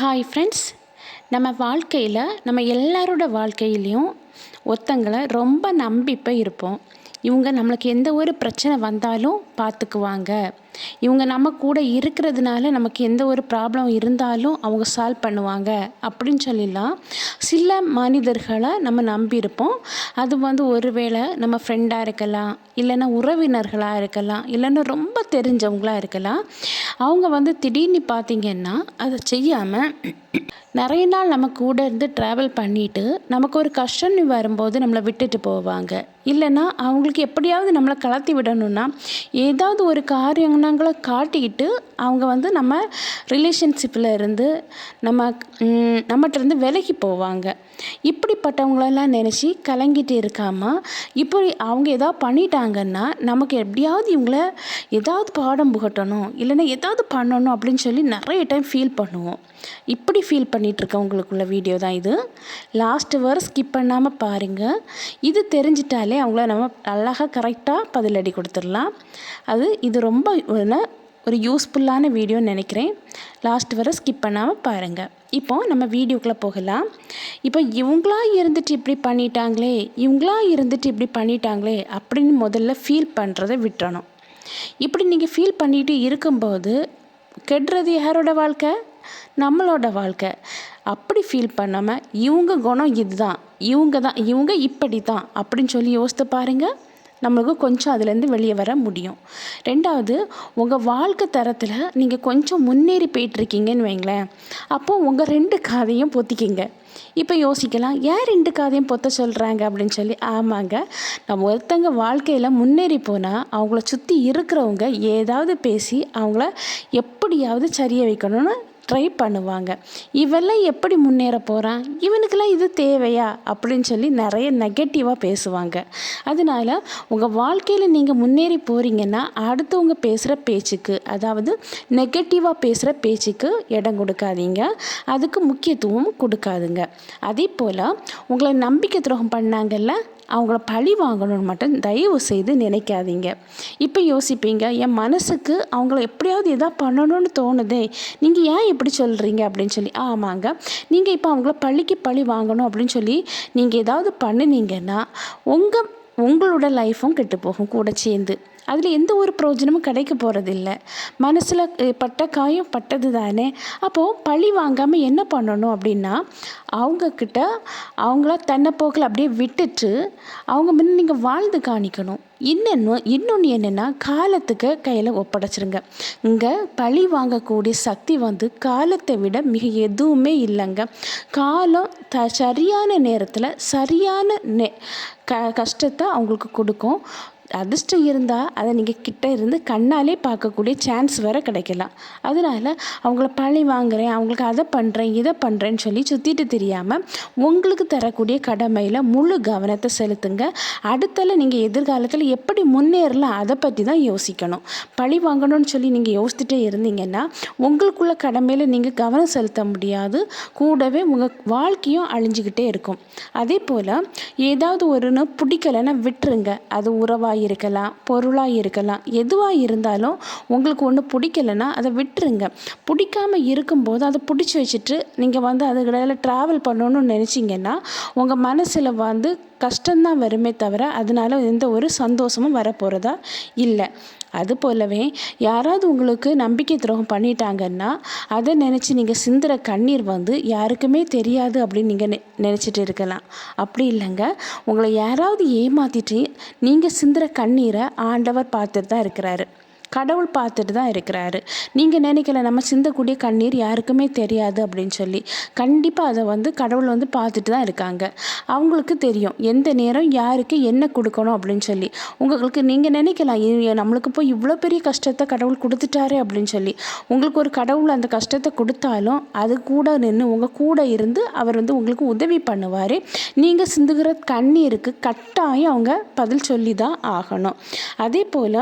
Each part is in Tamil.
ஹாய் ஃப்ரெண்ட்ஸ், நம்ம வாழ்க்கையில் நம்ம எல்லாரோட வாழ்க்கையிலையும் ஒருத்தங்களை ரொம்ப நம்பி இருப்போம். இவங்க நம்மளுக்கு எந்த ஒரு பிரச்சனை வந்தாலும் பார்த்துக்குவாங்க, இவங்க நம்ம கூட இருக்கிறதுனால நமக்கு எந்த ஒரு ப்ராப்ளம் இருந்தாலும் அவங்க சால்வ் பண்ணுவாங்க அப்படின்னு சொல்லிடலாம். சில மனிதர்களை நம்ம நம்பியிருப்போம். அது ஒருவேளை நம்ம ஃப்ரெண்டாக இருக்கலாம், இல்லைன்னா உறவினர்களாக இருக்கலாம், இல்லைன்னா ரொம்ப தெரிஞ்சவங்களாக இருக்கலாம். அவங்க திடீர்னு பார்த்திங்கன்னா அதை செய்யாமல் நிறைய நாள் நம்ம கூட இருந்து ட்ராவல் பண்ணிவிட்டு நமக்கு ஒரு கஷ்டம்னு வரும்போது நம்மளை விட்டுட்டு போவாங்க. இல்லைன்னா அவங்களுக்கு எப்படியாவது நம்மளை கலத்தி விடணும்னா ஏதாவது ஒரு காரியங்களை காட்டிக்கிட்டு அவங்க நம்ம ரிலேஷன்ஷிப்பில் இருந்து நம்மகிட்ட விலகி போவாங்க. இப்படிப்பட்டவங்களெல்லாம் நினச்சி கலங்கிட்டு இருக்காமல், இப்படி அவங்க ஏதாவது பண்ணிட்டாங்கன்னா நமக்கு எப்படியாவது இவங்கள ஏதாவது பாடம் புகட்டணும், இல்லைன்னா ஏதாவது பண்ணணும் அப்படின்னு சொல்லி நிறைய டைம் ஃபீல் பண்ணுவோம். இப்படி ஃபீல் பண்ணிகிட்ருக்கவங்களுக்குள்ள வீடியோ தான் இது. லாஸ்ட்டு வரை ஸ்கிப் பண்ணாமல் பாருங்கள். இது தெரிஞ்சிட்டாலே அவங்கள நம்ம அழகாக கரெக்டாக பதிலடி கொடுத்துடலாம். இது ரொம்ப ஒரு யூஸ்ஃபுல்லான வீடியோன்னு நினைக்கிறேன். லாஸ்ட் வரை ஸ்கிப் பண்ணாமல் பாருங்கள். இப்போது நம்ம வீடியோக்குள்ளே போகலாம். இப்போ இவங்களா இருந்துட்டு இப்படி பண்ணிட்டாங்களே அப்படின்னு முதல்ல ஃபீல் பண்ணுறதை விட்டுறணும். இப்படி நீங்கள் ஃபீல் பண்ணிட்டு இருக்கும்போது கெடுறது யாரோட வாழ்க்கை? நம்மளோட வாழ்க்கை. அப்படி ஃபீல் பண்ணாமல் இவங்க குணம் இதுதான், இவங்க இப்படி தான் அப்படின்னு சொல்லி யோசித்து பாருங்கள். நம்மளுக்கு கொஞ்சம் அதுலேருந்து வெளியே வர முடியும். ரெண்டாவது, உங்கள் வாழ்க்கை தரத்தில் நீங்கள் கொஞ்சம் முன்னேறி போயிட்டுருக்கீங்கன்னு வைங்களேன். அப்போது உங்கள் 2 காதையும் பொத்திக்கிங்க. இப்போ யோசிக்கலாம், ஏன் 2 காதையும் பொத்த சொல்கிறாங்க அப்படின்னு சொல்லி. ஆமாங்க, நம்ம ஒருத்தங்க வாழ்க்கையில் முன்னேறி போனால் அவங்கள சுற்றி இருக்கிறவங்க ஏதாவது பேசி அவங்கள எப்படியாவது சரிய வைக்கணும்னு ட்ரை பண்ணுவாங்க. இவெல்லாம் எப்படி முன்னேற போகிறான், இவனுக்கெல்லாம் இது தேவையா அப்படின்னு சொல்லி நிறைய நெகட்டிவாக பேசுவாங்க. அதனால் உங்கள் வாழ்க்கையில் நீங்கள் முன்னேறி போகிறீங்கன்னா அடுத்தவங்க பேசுகிற பேச்சுக்கு, அதாவது நெகட்டிவாக பேசுகிற பேச்சுக்கு இடம் கொடுக்காதீங்க, அதுக்கு முக்கியத்துவம் கொடுக்காதுங்க. அதே போல் உங்களை நம்பிக்கை துரோகம் பண்ணாங்கல்ல, அவங்கள பழி வாங்கணும்னு மட்டும் தயவு செய்து நினைக்காதீங்க. இப்போ யோசிப்பீங்க, என் மனசுக்கு அவங்கள எப்படியாவது எதாவது பண்ணணும்னு தோணுதே, நீங்கள் ஏன் இப்படி சொல்கிறீங்க அப்படின்னு சொல்லி. ஆமாங்க, நீங்கள் இப்போ அவங்கள பழி வாங்கணும் அப்படின்னு சொல்லி நீங்கள் ஏதாவது பண்ணினீங்கன்னா உங்களோட லைஃப்பும் கெட்டு போகும் கூட சேர்ந்து. அதில் எந்த ஒரு பிரயோஜனமும் கிடைக்க போகிறதில்ல. மனசில் பட்ட காயம் பட்டது தானே. அப்போது பழி வாங்காமல் என்ன பண்ணணும் அப்படின்னா, அவங்கக்கிட்ட அவங்கள தன்னை போக்கில் அப்படியே விட்டுட்டு அவங்க முன்ன நீங்கள் வாழ்ந்து காணிக்கணும். இன்னொன்று என்னென்னா, காலத்துக்கு கையில் ஒப்படைச்சிருங்க. இங்கே பழி வாங்கக்கூடிய சக்தி காலத்தை விட மிக எதுவுமே இல்லைங்க. காலம் சரியான நேரத்தில் சரியான கஷ்டத்தை அவங்களுக்கு கொடுக்கும். அதிர்ஷ்டம் இருந்தால் அதை நீங்கள் கிட்ட இருந்து கண்ணாலே பார்க்கக்கூடிய சான்ஸ் வேறு கிடைக்கலாம். அதனால் அவங்கள பழி வாங்குகிறேன், அவங்களுக்கு அதை பண்ணுறேன் இதை பண்ணுறேன்னு சொல்லி சுற்றிட்டு தெரியாமல் உங்களுக்கு தரக்கூடிய கடமையில் முழு கவனத்தை செலுத்துங்க. அடுத்தால நீங்கள் எதிர்காலத்தில் எப்படி முன்னேறலாம் அதை பற்றி தான் யோசிக்கணும். பழி வாங்கணும்னு சொல்லி நீங்கள் யோசிச்சுட்டே இருந்தீங்கன்னா உங்களுக்குள்ள கடமையில் நீங்கள் கவனம் செலுத்த முடியாது, கூடவே உங்கள் வாழ்க்கையும் அழிஞ்சிக்கிட்டே இருக்கும். அதே போல் ஏதாவது ஒன்று பிடிக்கலைன்னா விட்டுருங்க. அது உறவாக இருக்கலாம், பொருளாக இருக்கலாம், எதுவாக இருந்தாலும் உங்களுக்கு ஒன்று பிடிக்கலைன்னா அதை விட்டுருங்க. பிடிக்காமல் இருக்கும்போது அதை பிடிச்சி வச்சுட்டு நீங்கள் அதுக்கிடையில் ட்ராவல் பண்ணணும்னு நினச்சிங்கன்னா உங்கள் மனசில் கஷ்டம்தான் வருமே தவிர அதனால் எந்த ஒரு சந்தோஷமும் வரப்போகிறதா இல்லை. அது போலவே யாராவது உங்களுக்கு நம்பிக்கை துரோகம் பண்ணிட்டாங்கன்னா அதை நினச்சி நீங்கள் சிந்துற கண்ணீர் யாருக்குமே தெரியாது அப்படின்னு நீங்கள் நினச்சிட்டு இருக்கலாம். அப்படி இல்லைங்க, உங்களை யாராவது ஏமாற்றிட்டு நீங்கள் சிந்துற கண்ணீரை ஆண்டவர் பார்த்துட்டு தான் இருக்கிறாரு, கடவுள் பார்த்துட்டு தான் இருக்கிறாரு. நீங்கள் நினைக்கல நம்ம சிந்தக்கூடிய கண்ணீர் யாருக்குமே தெரியாது அப்படின்னு சொல்லி. கண்டிப்பாக அதை கடவுள் பார்த்துட்டு தான் இருக்காங்க. அவங்களுக்கு தெரியும் எந்த நேரம் யாருக்கு என்ன கொடுக்கணும் அப்படின்னு சொல்லி. உங்களுக்கு நீங்கள் நினைக்கலாம், நம்மளுக்கு போய் இவ்வளோ பெரிய கஷ்டத்தை கடவுள் கொடுத்துட்டாரு அப்படின்னு சொல்லி. உங்களுக்கு ஒரு கடவுள் அந்த கஷ்டத்தை கொடுத்தாலும் அது கூட நின்று உங்கள் கூட இருந்து அவர் உங்களுக்கு உதவி பண்ணுவார். நீங்கள் சிந்துகிற கண்ணீருக்கு கட்டாயம் அவங்க பதில் சொல்லி தான் ஆகணும். அதே போல்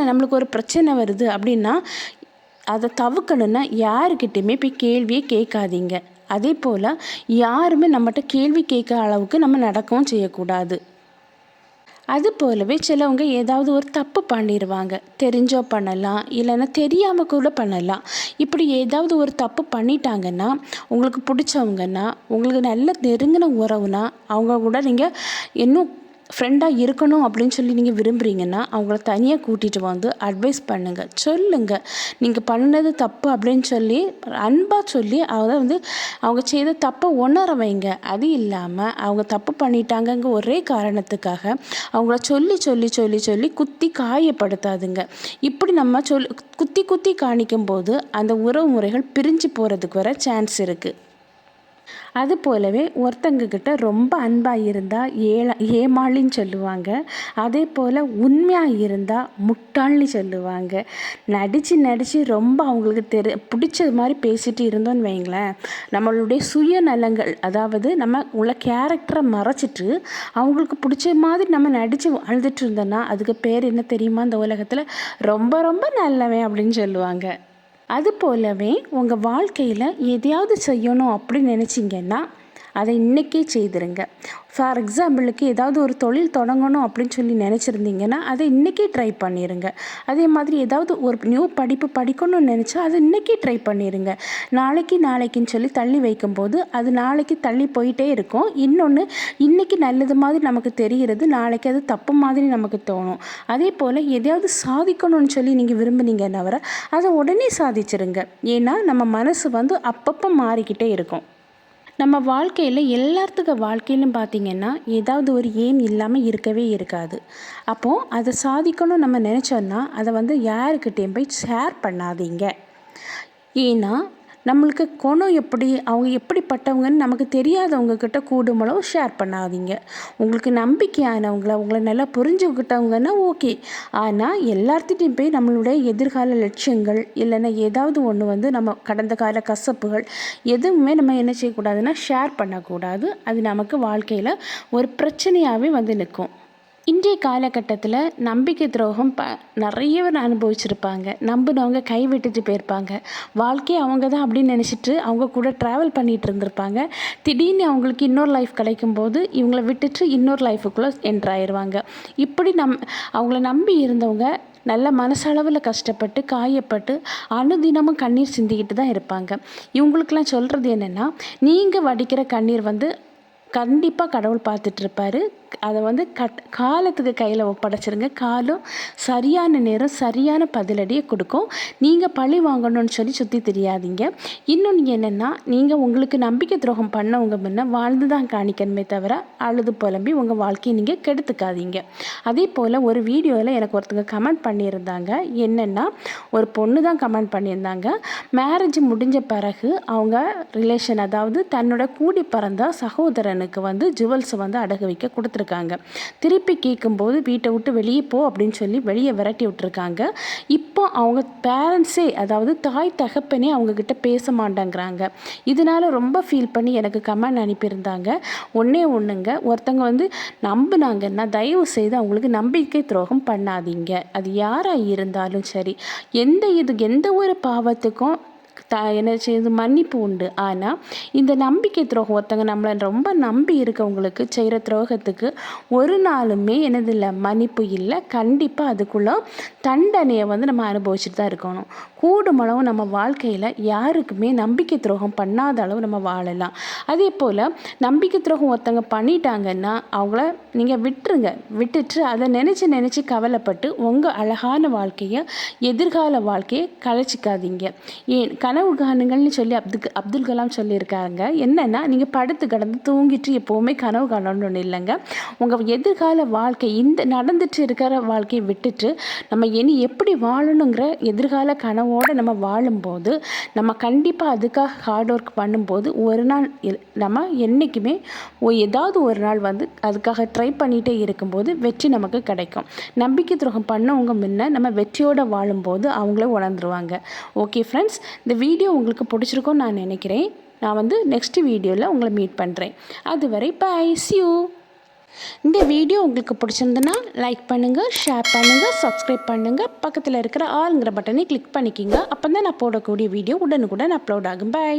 நம்மளுக்கு ஒரு பிரச்சனை வருது அப்படின்னா அதை தவிர்க்கணுன்னா யாருக்கிட்டையுமே போய் கேள்வியே கேட்காதீங்க. அதே போல் யாருமே நம்மகிட்ட கேள்வி கேட்குற அளவுக்கு நம்ம நடக்கவும் செய்யக்கூடாது. அது போலவே சிலவங்க ஏதாவது ஒரு தப்பு பண்ணிடுவாங்க. தெரிஞ்சோ பண்ணலாம், இல்லைன்னா தெரியாமல் கூட பண்ணலாம். இப்படி ஏதாவது ஒரு தப்பு பண்ணிட்டாங்கன்னா, உங்களுக்கு பிடிச்சவங்கன்னா, உங்களுக்கு நல்ல நெருங்கின உறவுனா, அவங்க கூட நீங்கள் இன்னும் ஃப்ரெண்டாக இருக்கணும் அப்படின்னு சொல்லி நீங்கள் விரும்புகிறீங்கன்னா, அவங்கள தனியாக கூட்டிகிட்டு வந்து அட்வைஸ் பண்ணுங்கள், சொல்லுங்கள். நீங்கள் பண்ணது தப்பு அப்படின்னு சொல்லி அன்பாக சொல்லி அதை வந்து அவங்க செய்த தப்பை உணர வைங்க. அது இல்லாமல் அவங்க தப்பு பண்ணிட்டாங்கங்க ஒரே காரணத்துக்காக அவங்கள சொல்லி சொல்லி சொல்லி சொல்லி குத்தி காயப்படுத்தாதுங்க. இப்படி நம்ம குத்தி குத்தி காணிக்கும்போது அந்த உறவு முறைகள் பிரிஞ்சு போகிறதுக்கு வர சான்ஸ் இருக்குது. அது போலவே ஒருத்தங்கக்கிட்ட ரொம்ப அன்பாக இருந்தால் ஏமாளின்னு சொல்லுவாங்க. அதே போல் உண்மையாக இருந்தால் முட்டாள்னு சொல்லுவாங்க. நடித்து நடித்து ரொம்ப அவங்களுக்கு பிடிச்சது மாதிரி பேசிட்டு இருந்தோன்னு வைங்களேன், நம்மளுடைய சுயநலங்கள், அதாவது நம்ம உள்ள கேரக்டரை மறைச்சிட்டு அவங்களுக்கு பிடிச்ச மாதிரி நம்ம நடித்து வாழ்ந்துட்டு இருந்தோன்னா அதுக்கு பேர் என்ன தெரியுமா? இந்த உலகத்தில் ரொம்ப ரொம்ப நல்லவன் அப்படின்னு சொல்லுவாங்க. அது போலவே உங்கள் வாழ்க்கையில் எதையாவது செய்யணும் அப்படின்னு நினச்சிங்கன்னா அதை இன்றைக்கே செய்திருங்க. ஃபார் எக்ஸாம்பிளுக்கு ஏதாவது ஒரு தொழில் தொடங்கணும் அப்படின்னு சொல்லி நினச்சிருந்தீங்கன்னா அதை இன்றைக்கே ட்ரை பண்ணிடுங்க. அதே மாதிரி ஏதாவது ஒரு நியூ படிப்பு படிக்கணும்னு நினச்சா அதை இன்றைக்கே ட்ரை பண்ணிடுங்க. நாளைக்குன்னு சொல்லி தள்ளி வைக்கும்போது அது நாளைக்கு தள்ளி போயிட்டே இருக்கும். இன்னொன்று, இன்றைக்கி நல்லது மாதிரி நமக்கு தெரிகிறது, நாளைக்கு அது தப்பு மாதிரி நமக்கு தோணும். அதே போல் எதையாவது சாதிக்கணும்னு சொல்லி நீங்கள் விரும்புனீங்கன்னா அதை உடனே சாதிச்சிருங்க. ஏன்னா நம்ம மனசு வந்து அப்பப்போ மாறிக்கிட்டே இருக்கும். நம்ம வாழ்க்கையில் எல்லாத்துக்கு வாழ்க்கையிலும் பார்த்திங்கன்னா ஏதாவது ஒரு எய்ம் இல்லாமல் இருக்கவே இருக்காது. அப்போது அதை சாதிக்கணும்னு நம்ம நினச்சோன்னா அதை வந்து யாருக்கிட்டேயும் போய் ஷேர் பண்ணாதீங்க. ஏன்னா நம்மளுக்கு குணம் எப்படி, அவங்க எப்படிப்பட்டவங்கன்னு நமக்கு தெரியாதவங்கக்கிட்ட கூடுமளவு ஷேர் பண்ணாதீங்க. உங்களுக்கு நம்பிக்கையானவங்கள, உங்களை நல்லா புரிஞ்சுக்கிட்டவங்கன்னா ஓகே. ஆனால் எல்லார்த்திட்டையும் போய் நம்மளுடைய எதிர்கால லட்சியங்கள் இல்லைன்னா ஏதாவது ஒன்று வந்து நம்ம கடந்த கால கசப்புகள் எதுவுமே நம்ம என்ன செய்யக்கூடாதுன்னா ஷேர் பண்ணக்கூடாது. அது நமக்கு வாழ்க்கையில் ஒரு பிரச்சனையாகவே வந்து நிற்கும். இன்றைய காலகட்டத்தில் நம்பிக்கை துரோகம் நிறைய பேர் அனுபவிச்சிருப்பாங்க. நம்பினவங்க கைவிட்டுட்டு போயிருப்பாங்க. வாழ்க்கையை அவங்க தான் அப்படின்னு நினச்சிட்டு அவங்க கூட ட்ராவல் பண்ணிகிட்டு இருந்திருப்பாங்க. திடீர்னு அவங்களுக்கு இன்னொரு லைஃப் கிடைக்கும்போது இவங்கள விட்டுட்டு இன்னொரு லைஃபுக்குள்ளே என்ட்ராயிருவாங்க. இப்படி அவங்கள நம்பி இருந்தவங்க நல்ல மனசளவில் கஷ்டப்பட்டு காயப்பட்டு அனுதினமும் கண்ணீர் சிந்திக்கிட்டு தான் இருப்பாங்க. இவங்களுக்கெல்லாம் சொல்கிறது என்னென்னா, நீங்கள் வடிக்கிற கண்ணீர் வந்து கண்டிப்பாக கடவுள் பார்த்துட்ருப்பாரு. அதை வந்து காலத்துக்கு கையில் ஒப்படைச்சிருங்க. காலம் சரியான நேரம் சரியான பதிலடியை கொடுக்கும். நீங்கள் பழி வாங்கணும்னு சொல்லி சுற்றி தெரியாதீங்க. இன்னொன்று என்னென்னா, நீங்கள் உங்களுக்கு நம்பிக்கை துரோகம் பண்ணவங்க முன்ன வாழ்ந்து தான் காணிக்கணுமே தவிர அழுது புலம்பி உங்கள் வாழ்க்கையை நீங்கள் கெடுத்துக்காதீங்க. அதே போல் ஒரு வீடியோவில் எனக்கு ஒருத்தங்க கமெண்ட் பண்ணியிருந்தாங்க. என்னென்னா, ஒரு பொண்ணு தான் கமெண்ட் பண்ணியிருந்தாங்க. மேரேஜ் முடிஞ்ச பிறகு அவங்க ரிலேஷன், அதாவது தன்னோட கூடி பிறந்த சகோதரனுக்கு வந்து ஜுவல்ஸை வந்து அடகு வைக்க கொடுத்துருக்காங்க. திருப்பி கேட்கும்போது வீட்டை விட்டு வெளியே போ அப்படின்னு சொல்லி வெளியே விரட்டி விட்டுருக்காங்க. இப்போ அவங்க பேரண்ட்ஸே, அதாவது தாய் தகப்பனே அவங்கக்கிட்ட பேச மாட்டேங்கிறாங்க. இதனால் ரொம்ப ஃபீல் பண்ணி எனக்கு கமெண்ட் அனுப்பியிருந்தாங்க. ஒன்றுங்க, ஒருத்தங்க வந்து நம்பினாங்கன்னா தயவு செய்து அவங்களுக்கு நம்பிக்கை துரோகம் பண்ணாதீங்க. அது யாராக இருந்தாலும் சரி, எந்த ஒரு பாவத்துக்கும் என்ன செய்யுது, மன்னிப்பு உண்டு. ஆனால் இந்த நம்பிக்கை துரோகம், ஒருத்தங்க நம்மளை ரொம்ப நம்பி இருக்கவங்களுக்கு செய்கிற துரோகத்துக்கு ஒரு நாளுமே என்னதில்லை, மன்னிப்பு இல்லை. கண்டிப்பாக அதுக்குள்ள தண்டனையை வந்து நம்ம அனுபவிச்சுட்டு தான் இருக்கணும். கூடுமளவு நம்ம வாழ்க்கையில் யாருக்குமே நம்பிக்கை துரோகம் பண்ணாத அளவு நம்ம வாழலாம். அதே போல் நம்பிக்கை துரோகம் ஒருத்தங்க பண்ணிட்டாங்கன்னா அவங்கள நீங்கள் விட்டுருங்க. விட்டுட்டு அதை நினச்சி கவலைப்பட்டு உங்கள் அழகான வாழ்க்கையை, எதிர்கால வாழ்க்கையை கலைச்சிக்காதீங்க. ஏன் கனவு காணுங்கள்னு சொல்லி அப்துல் கலாம் சொல்லியிருக்காங்க. என்னென்னா, நீங்கள் படுத்து கிடந்து தூங்கிட்டு எப்போவுமே கனவு காணணும்னு ஒன்று இல்லைங்க. உங்கள் எதிர்கால வாழ்க்கை, இந்த நடந்துட்டு இருக்கிற வாழ்க்கையை விட்டுட்டு நம்ம இனி எப்படி வாழணுங்கிற எதிர்கால கனவோடு நம்ம வாழும்போது நம்ம கண்டிப்பாக அதுக்காக ஹார்ட் ஒர்க் பண்ணும்போது ஒரு நாள் நம்ம என்றைக்குமே ஏதாவது ஒரு நாள் வந்து அதுக்காக ட்ரை பண்ணிகிட்டே இருக்கும்போது வெற்றி நமக்கு கிடைக்கும். நம்பிக்கை துரோகம் பண்ணவங்க முன்ன நம்ம வெற்றியோடு வாழும்போது அவங்களே உணர்ந்துருவாங்க. ஓகே ஃப்ரெண்ட்ஸ், இந்த வீடியோ உங்களுக்கு பிடிச்சிருக்கும்னு நான் நினைக்கிறேன். நான் வந்து நெக்ஸ்ட் வீடியோவில் உங்களை மீட் பண்ணுறேன். அதுவரை பை, see you. இந்த வீடியோ உங்களுக்கு பிடிச்சிருந்துன்னா லைக் பண்ணுங்கள், ஷேர் பண்ணுங்கள், சப்ஸ்கிரைப் பண்ணுங்கள். பக்கத்தில் இருக்கிற ஆளுங்கிற பட்டனை கிளிக் பண்ணிக்கிங்க. அப்போ தான் நான் போடக்கூடிய வீடியோ உடனுக்குடன் அப்லோட் ஆகும். பை.